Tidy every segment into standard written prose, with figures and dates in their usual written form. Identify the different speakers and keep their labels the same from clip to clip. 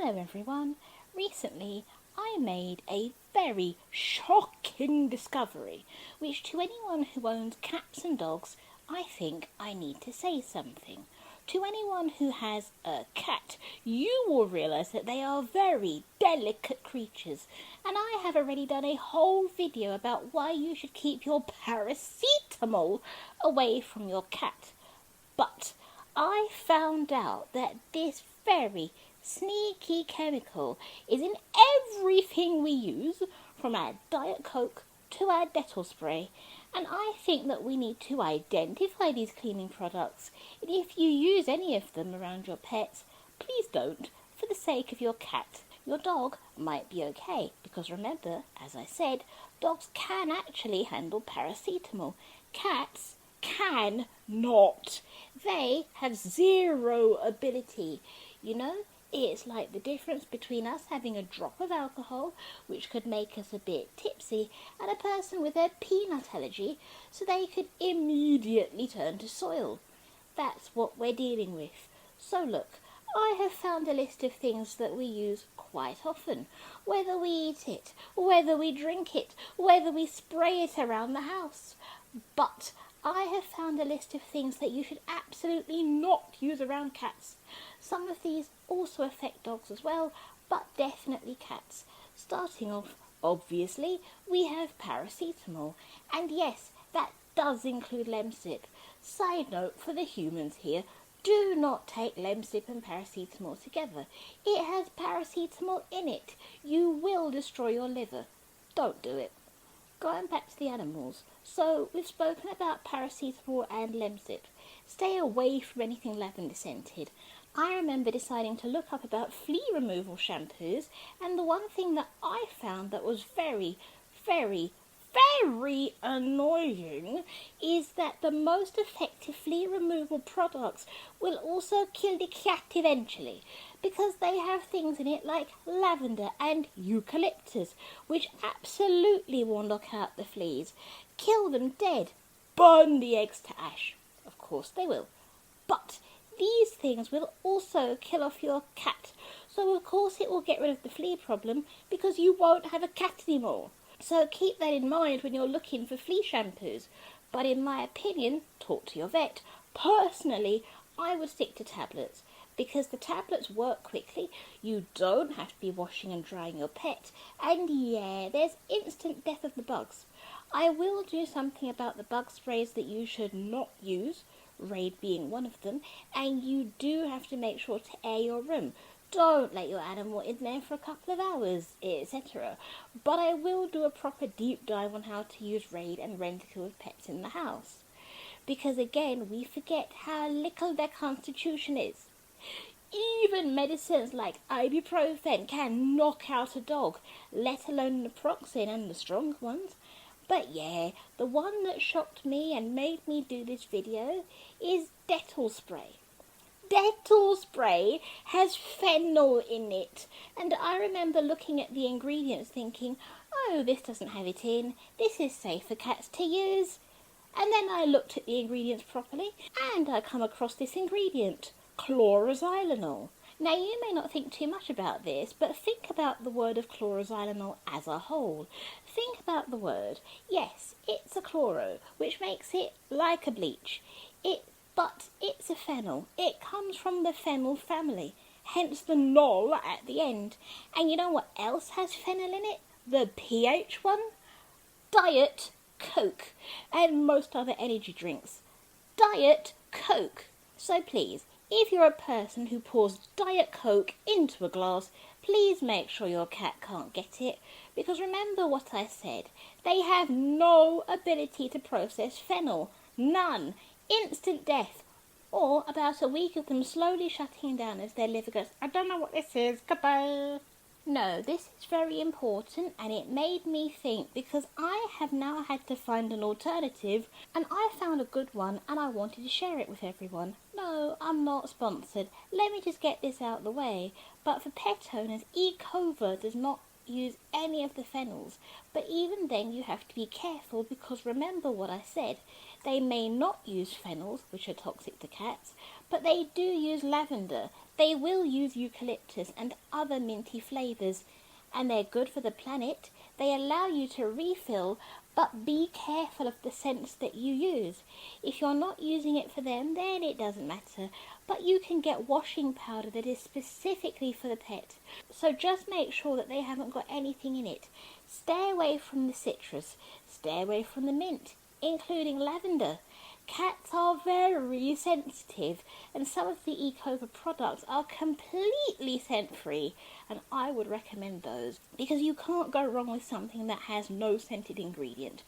Speaker 1: Hello everyone. Recently I made a very shocking discovery, which to anyone who owns cats and dogs, I think I need to say something. To anyone who has a cat, you will realise that they are very delicate creatures, and I have already done a whole video about why you should keep your paracetamol away from your cat. But I found out that this very sneaky chemical is in everything we use, from our Diet Coke to our Dettol spray, and I think that we need to identify these cleaning products, and if you use any of them around your pets, please don't, for the sake of your cat. Your dog might be okay, because remember, as I said, dogs can actually handle paracetamol. Cats can not. They have zero ability. You know, it's like the difference between us having a drop of alcohol, which could make us a bit tipsy, and a person with a peanut allergy, so they could immediately turn to soil. That's what we're dealing with. So look, I have found a list of things that we use quite often, whether we eat it, whether we drink it, whether we spray it around the house. But I have found a list of things that you should absolutely not use around cats. Some of these also affect dogs as well, but definitely cats. Starting off, obviously, we have paracetamol. And yes, that does include Lemsip. Side note for the humans here, do not take Lemsip and paracetamol together. It has paracetamol in it. You will destroy your liver. Don't do it. Going back to the animals, so we've spoken about paracetamol and Lemsip. Stay away from anything lavender scented. I remember deciding to look up about flea removal shampoos, and the one thing that I found that was very, very, very annoying is that the most effective flea removal products will also kill the cat eventually, because they have things in it like lavender and eucalyptus, which absolutely will knock out the fleas, kill them dead, burn the eggs to ash. Of course they will. But these things will also kill off your cat, so of course it will get rid of the flea problem because you won't have a cat anymore. So keep that in mind when you're looking for flea shampoos. But in my opinion, talk to your vet. Personally, I would stick to tablets, because the tablets work quickly, you don't have to be washing and drying your pet, and yeah, there's instant death of the bugs. I will do something about the bug sprays that you should not use, Raid being one of them, and you do have to make sure to air your room. Don't let your animal in there for a couple of hours, etc. But I will do a proper deep dive on how to use Raid and Rentokil with pets in the house. Because again, we forget how little their constitution is. Even medicines like ibuprofen can knock out a dog, let alone naproxen and the strong ones. But yeah, the one that shocked me and made me do this video is Dettol spray. Dettol spray has phenol in it, and I remember looking at the ingredients thinking, oh, this doesn't have it in, this is safe for cats to use. And then I looked at the ingredients properly, and I come across this ingredient, chloroxylenol. Now, you may not think too much about this, but think about the word of chloroxylenol as a whole. Think about the word. Yes, it's a chloro, which makes it like a bleach. But it's a phenol. It comes from the phenyl family, hence the nol at the end. And you know what else has phenyl in it? The pH one? Diet Coke, and most other energy drinks. Diet Coke. So please, if you're a person who pours Diet Coke into a glass, please make sure your cat can't get it, because remember what I said, they have no ability to process phenol. None. Instant death. Or about a week of them slowly shutting down as their liver goes, I don't know what this is, goodbye. No, this is very important, and it made me think, because I have now had to find an alternative, and I found a good one, and I wanted to share it with everyone. No, I'm not sponsored. Let me just get this out of the way. But for pet owners, Ecova does not use any of the phenols, but even then you have to be careful, because remember what I said, they may not use phenols, which are toxic to cats, but they do use lavender. They will use eucalyptus and other minty flavours, and they're good for the planet. They allow you to refill, but be careful of the scents that you use. If you're not using it for them, then it doesn't matter. But you can get washing powder that is specifically for the pet. So just make sure that they haven't got anything in it. Stay away from the citrus. Stay away from the mint, including lavender. Cats are very sensitive, and some of the Ecova products are completely scent-free, and I would recommend those because you can't go wrong with something that has no scented ingredient.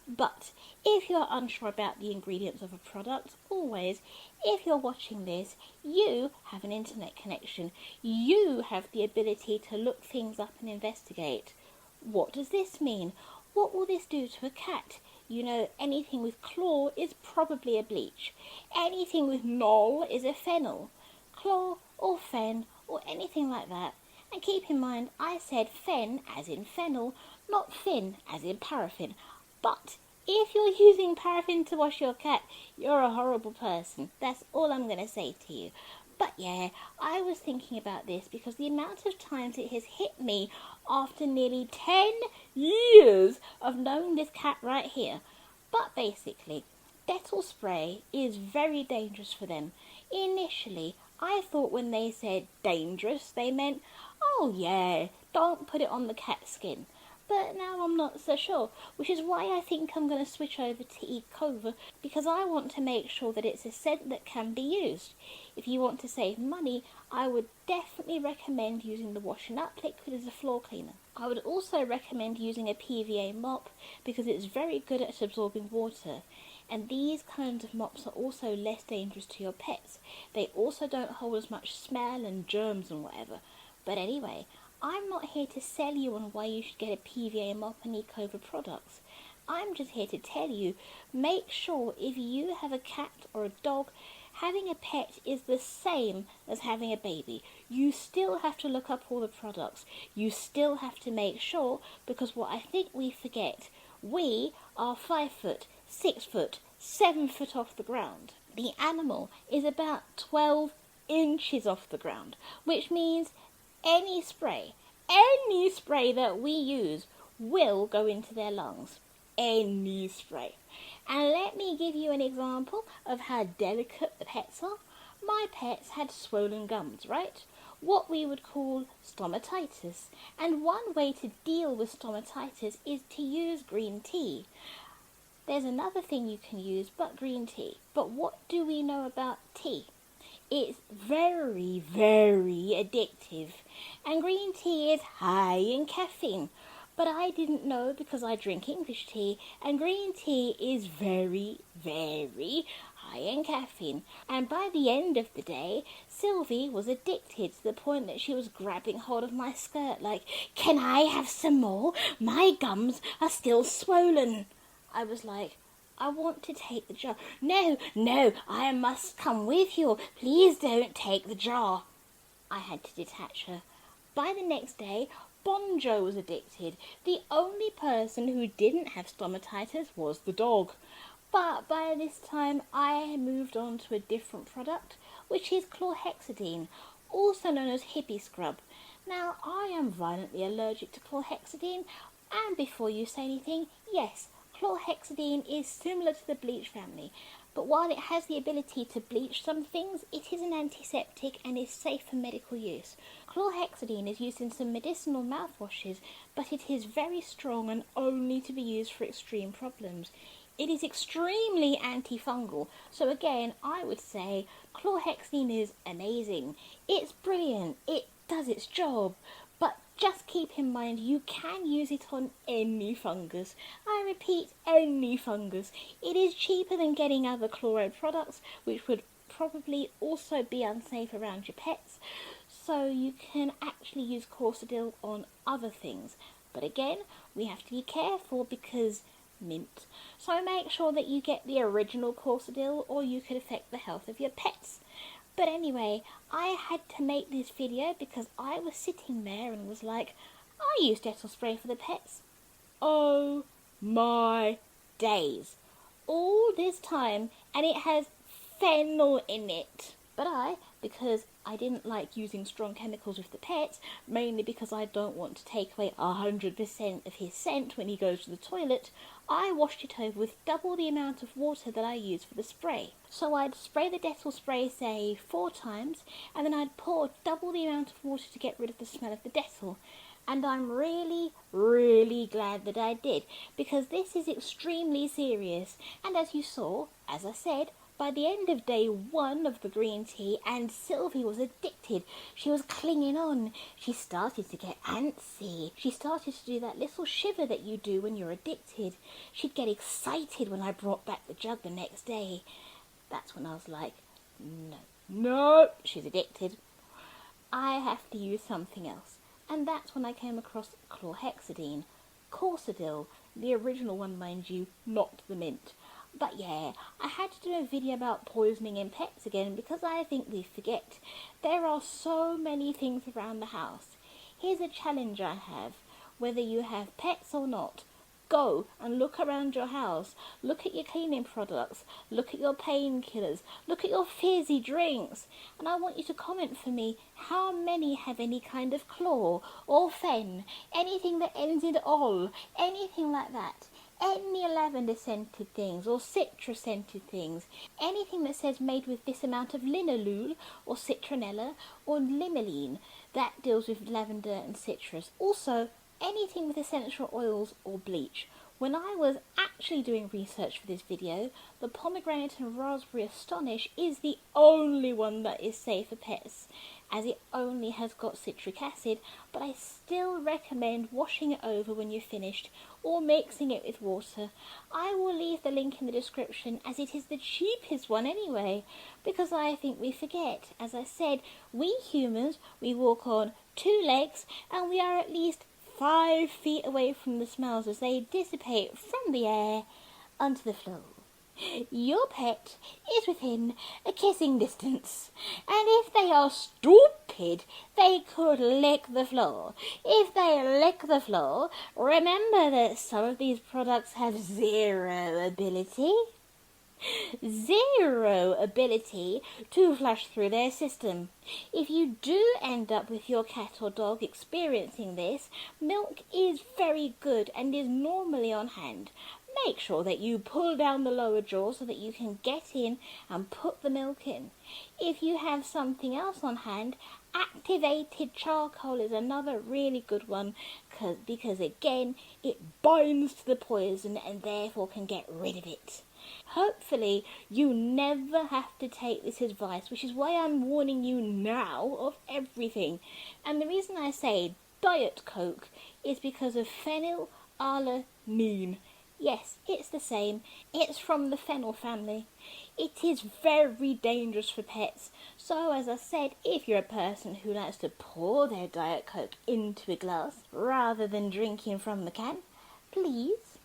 Speaker 1: But if you're unsure about the ingredients of a product, always, if you're watching this, you have an internet connection. You have the ability to look things up and investigate. What does this mean? What will this do to a cat? You know, anything with claw is probably a bleach. Anything with knoll is a fennel. Claw or fen or anything like that. And keep in mind, I said fen as in fennel, not fin as in paraffin. But if you're using paraffin to wash your cat, you're a horrible person. That's all I'm going to say to you. But yeah, I was thinking about this because the amount of times it has hit me after nearly 10 years of knowing this cat right here. But basically, Dettol spray is very dangerous for them. Initially, I thought when they said dangerous, they meant, oh yeah, don't put it on the cat's skin. But now I'm not so sure, which is why I think I'm going to switch over to Ecova, because I want to make sure that it's a scent that can be used. If you want to save money, I would definitely recommend using the washing up liquid as a floor cleaner. I would also recommend using a PVA mop because it's very good at absorbing water. And these kinds of mops are also less dangerous to your pets. They also don't hold as much smell and germs and whatever. But anyway, I'm not here to sell you on why you should get a PVA mop and Ecova products. I'm just here to tell you, make sure if you have a cat or a dog, having a pet is the same as having a baby. You still have to look up all the products. You still have to make sure, because what I think we forget, we are 5 foot, 6 foot, 7 foot off the ground. The animal is about 12 inches off the ground, which means any spray that we use will go into their lungs. Any spray. And let me give you an example of how delicate the pets are. My pets had swollen gums, right? What we would call stomatitis. And one way to deal with stomatitis is to use green tea. There's another thing you can use but green tea. But what do we know about tea? It's very, very addictive. And green tea is high in caffeine. But I didn't know because I drink English tea, and green tea is very, very high in caffeine. And by the end of the day, Sylvie was addicted to the point that she was grabbing hold of my skirt like, can I have some more? My gums are still swollen. I was like, I want to take the jar. No, I must come with you. Please don't take the jar. I had to detach her. By the next day, Bonjo was addicted. The only person who didn't have stomatitis was the dog. But by this time, I had moved on to a different product, which is chlorhexidine, also known as hippie scrub. Now, I am violently allergic to chlorhexidine, and before you say anything, yes, chlorhexidine is similar to the bleach family, but while it has the ability to bleach some things, it is an antiseptic and is safe for medical use. Chlorhexidine is used in some medicinal mouthwashes, but it is very strong and only to be used for extreme problems. It is extremely antifungal, so again, I would say chlorhexidine is amazing. It's brilliant, it does its job, but just keep in mind you can use it on any fungus. I repeat, any fungus. It is cheaper than getting other chloride products, which would probably also be unsafe around your pets. So you can actually use Corsadil on other things. But again, we have to be careful because mint. So make sure that you get the original Corsadil or you could affect the health of your pets. But anyway, I had to make this video because I was sitting there and was like, I use Dettol spray for the pets. Oh my days. All this time, and it has fennel in it. But because I didn't like using strong chemicals with the pet, mainly because I don't want to take away 100% of his scent when he goes to the toilet, I washed it over with double the amount of water that I use for the spray. So I'd spray the Dettol spray, say, 4 times, and then I'd pour double the amount of water to get rid of the smell of the Dettol. And I'm really, really glad that I did, because this is extremely serious. And as you saw, as I said, by the end of day 1 of the green tea, and Sylvie was addicted. She was clinging on. She started to get antsy. She started to do that little shiver that you do when you're addicted. She'd get excited when I brought back the jug the next day. That's when I was like, no, she's addicted. I have to use something else. And that's when I came across chlorhexidine. Corsadil, the original one, mind you, not the mint. But yeah, I had to do a video about poisoning in pets again because I think we forget. There are so many things around the house. Here's a challenge I have. Whether you have pets or not, go and look around your house. Look at your cleaning products. Look at your painkillers. Look at your fizzy drinks. And I want you to comment for me how many have any kind of chlor or fen, anything that ends in ol, anything like that. Any lavender scented things or citrus scented things, anything that says made with this amount of linalool or citronella or limonene, that deals with lavender and citrus. Also, anything with essential oils or bleach. When I was actually doing research for this video, the pomegranate and raspberry Astonish is the only one that is safe for pets, as it only has got citric acid, but I still recommend washing it over when you're finished or mixing it with water. I will leave the link in the description as it is the cheapest one anyway, because I think we forget. As I said, we humans, we walk on 2 legs and we are at least 5 feet away from the smells as they dissipate from the air onto the floor. Your pet is within a kissing distance, and if they are stupid, they could lick the floor. If they lick the floor, remember that some of these products have zero ability to flush through their system. If you do end up with your cat or dog experiencing this, milk is very good and is normally on hand. Make sure that you pull down the lower jaw so that you can get in and put the milk in. If you have something else on hand, activated charcoal is another really good one because again, it binds to the poison and therefore can get rid of it. Hopefully you never have to take this advice, which is why I'm warning you now of everything. And the reason I say Diet Coke is because of phenylalanine. Yes, it's the same. It's from the fennel family. It is very dangerous for pets. So, as I said, if you're a person who likes to pour their Diet Coke into a glass rather than drinking from the can, please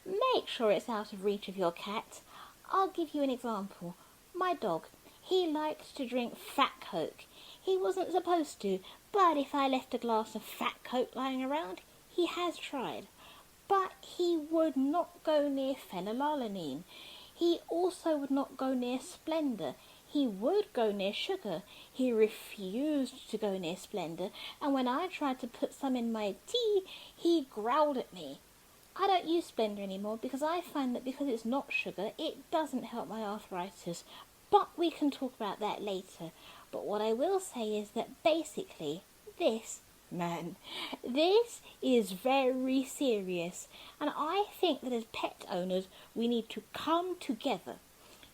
Speaker 1: make sure it's out of reach of your cat. I'll give you an example. My dog, he liked to drink fat Coke. He wasn't supposed to, but if I left a glass of fat Coke lying around, he has tried. But he would not go near phenylalanine. He also would not go near Splendor. He would go near sugar. He refused to go near Splendor, and when I tried to put some in my tea, he growled at me. I don't use Splendor anymore because I find that because it's not sugar, it doesn't help my arthritis. But we can talk about that later. But what I will say is that basically, this is very serious. And I think that as pet owners, we need to come together.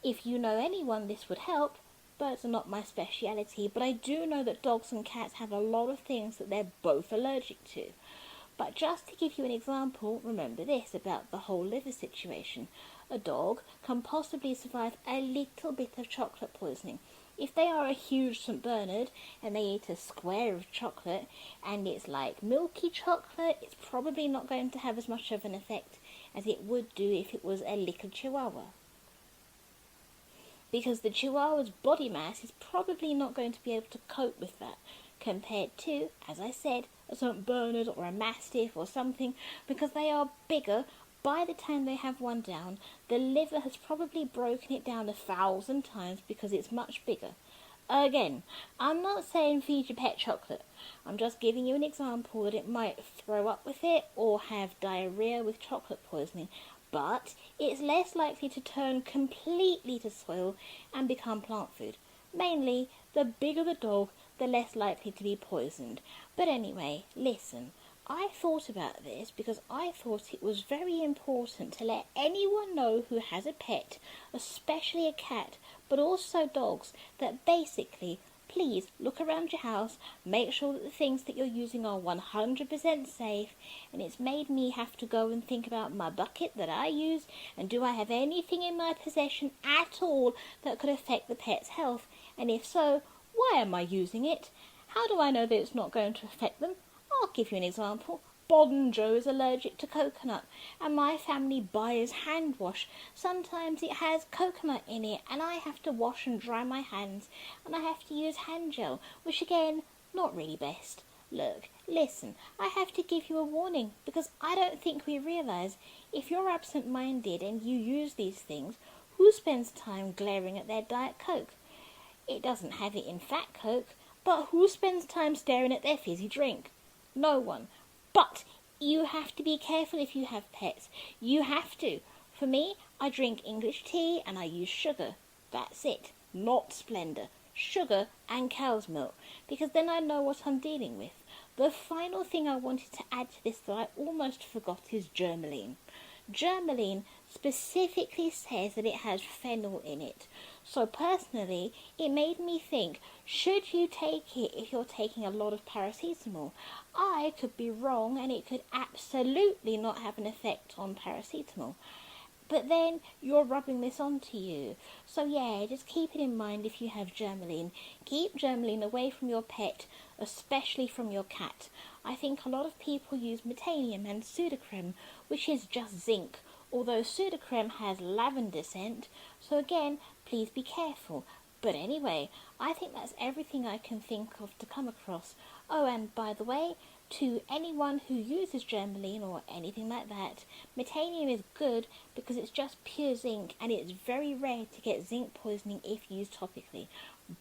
Speaker 1: If you know anyone this would help, birds are not my speciality, but I do know that dogs and cats have a lot of things that they're both allergic to. But just to give you an example, remember this about the whole liver situation. A dog can possibly survive a little bit of chocolate poisoning. If they are a huge St. Bernard and they eat a square of chocolate and it's like milky chocolate, it's probably not going to have as much of an effect as it would do if it was a little Chihuahua. Because the Chihuahua's body mass is probably not going to be able to cope with that, compared to, as I said, a St. Bernard or a Mastiff or something, because they are bigger, By the time they have one down, the liver has probably broken it down 1,000 times because it's much bigger. Again, I'm not saying feed your pet chocolate. I'm just giving you an example that it might throw up with it or have diarrhea with chocolate poisoning, but it's less likely to turn completely to soil and become plant food. Mainly, the bigger the dog, the less likely to be poisoned. But anyway, listen. I thought about this because I thought it was very important to let anyone know who has a pet, especially a cat, but also dogs, that basically, please look around your house, make sure that the things that you're using are 100% safe, and it's made me have to go and think about my bucket that I use, and do I have anything in my possession at all that could affect the pet's health, and if so, why am I using it? How do I know that it's not going to affect them? I'll give you an example. Bod Joe is allergic to coconut, and my family buys hand wash. Sometimes it has coconut in it, and I have to wash and dry my hands, and I have to use hand gel, which again, not really best. Look, listen, I have to give you a warning, because I don't think we realise, if you're absent-minded and you use these things, who spends time glaring at their Diet Coke? It doesn't have it in Fat Coke, but who spends time staring at their fizzy drink? No one. But you have to be careful if you have pets. You have to. For me, I drink English tea and I use sugar. That's it. Not Splendor. Sugar and cow's milk. Because then I know what I'm dealing with. The final thing I wanted to add to this that I almost forgot is germaline. Germaline specifically says that it has fennel in it. So personally, it made me think, should you take it if you're taking a lot of paracetamol? I could be wrong and it could absolutely not have an effect on paracetamol. But then you're rubbing this onto you. So yeah, just keep it in mind if you have germaline. Keep germaline away from your pet, especially from your cat. I think a lot of people use metanium and pseudocreme, which is just zinc, although pseudocreme has lavender scent. So again, please be careful. But anyway, I think that's everything I can think of to come across. Oh, and by the way, to anyone who uses germaline or anything like that, metanium is good because it's just pure zinc and it's very rare to get zinc poisoning if used topically.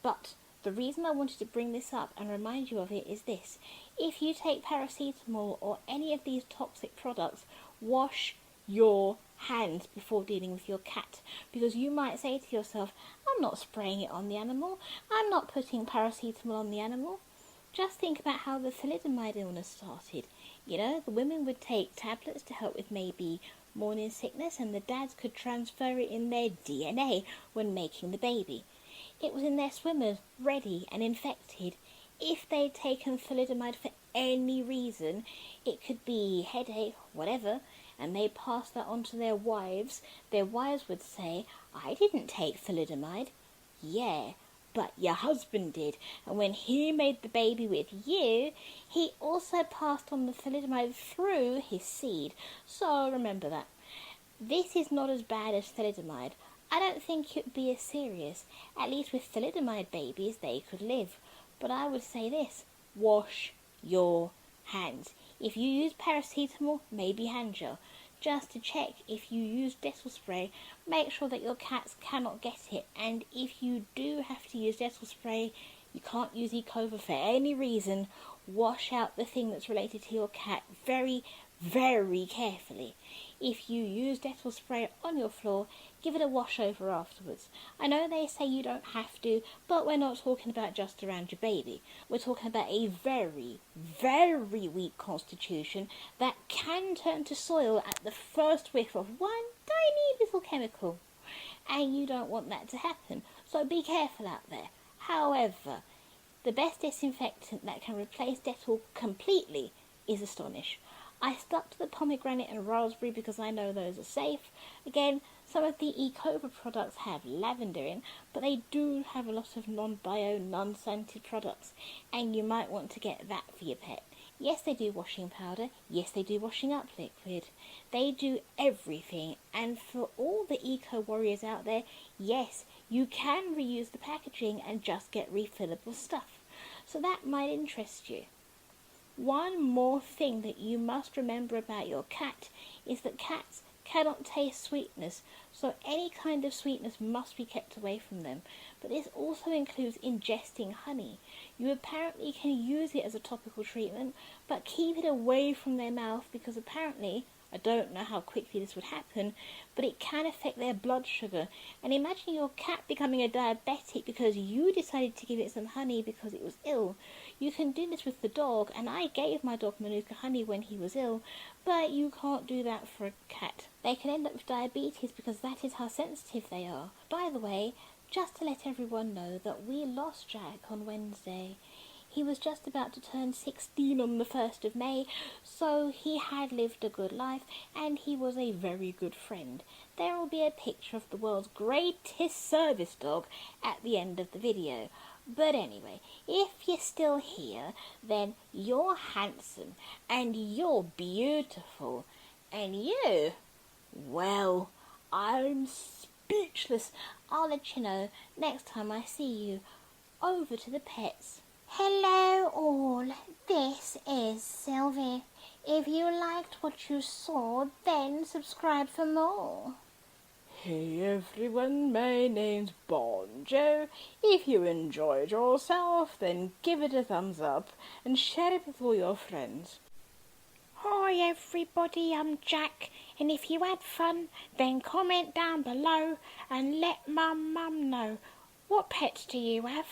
Speaker 1: But the reason I wanted to bring this up and remind you of it is this. If you take paracetamol or any of these toxic products, wash your hands before dealing with your cat, because you might say to yourself, I'm not spraying it on the animal, I'm not putting paracetamol on the animal. Just think about how the thalidomide illness started. You know, the women would take tablets to help with maybe morning sickness, and the dads could transfer it in their DNA when making the baby. It was in their swimmers, ready and infected. If they'd taken thalidomide for any reason, it could be headache, whatever, and they passed that on to their wives would say, I didn't take thalidomide. Yeah, but your husband did, and when he made the baby with you, he also passed on the thalidomide through his seed. So remember that. This is not as bad as thalidomide. I don't think it would be as serious. At least with thalidomide babies, they could live. But I would say this, wash your hands. If you use paracetamol, maybe hand gel. Just to check, if you use Dettol spray, make sure that your cats cannot get it. And if you do have to use Dettol spray, you can't use Ecova for any reason, wash out the thing that's related to your cat very, very carefully. If you use Dettol spray on your floor, give it a wash over afterwards. I know they say you don't have to, but we're not talking about just around your baby. We're talking about a very, very weak constitution that can turn to soil at the first whiff of one tiny little chemical. And you don't want that to happen, so be careful out there. However, the best disinfectant that can replace Dettol completely is Astonish. I stuck to the pomegranate and raspberry because I know those are safe. Again, some of the Ecova products have lavender in, but they do have a lot of non-bio, non-scented products, and you might want to get that for your pet. Yes, they do washing powder. Yes, they do washing up liquid. They do everything, and for all the eco warriors out there, yes, you can reuse the packaging and just get refillable stuff. So that might interest you. One more thing that you must remember about your cat is that cats cannot taste sweetness, so any kind of sweetness must be kept away from them. But this also includes ingesting honey. You apparently can use it as a topical treatment, but keep it away from their mouth because apparently, I don't know how quickly this would happen, but it can affect their blood sugar. And imagine your cat becoming a diabetic because you decided to give it some honey because it was ill. You can do this with the dog, and I gave my dog Manuka honey when he was ill, but you can't do that for a cat. They can end up with diabetes because that is how sensitive they are. By the way, just to let everyone know that we lost Jack on Wednesday. He was just about to turn 16 on the 1st of May, so he had lived a good life and he was a very good friend. There will be a picture of the world's greatest service dog at the end of the video. But anyway, if you're still here, then you're handsome and you're beautiful. And you, well, I'm speechless. I'll let you know next time I see you. Over to the pets. Hello all, this is Sylvie. If you liked what you saw, then subscribe for more.
Speaker 2: Hey everyone, my name's Bonjo. If you enjoyed yourself, then give it a thumbs up and share it with all your friends.
Speaker 1: Hi everybody, I'm Jack, and if you had fun, then comment down below and let my mum know. What pets do you have?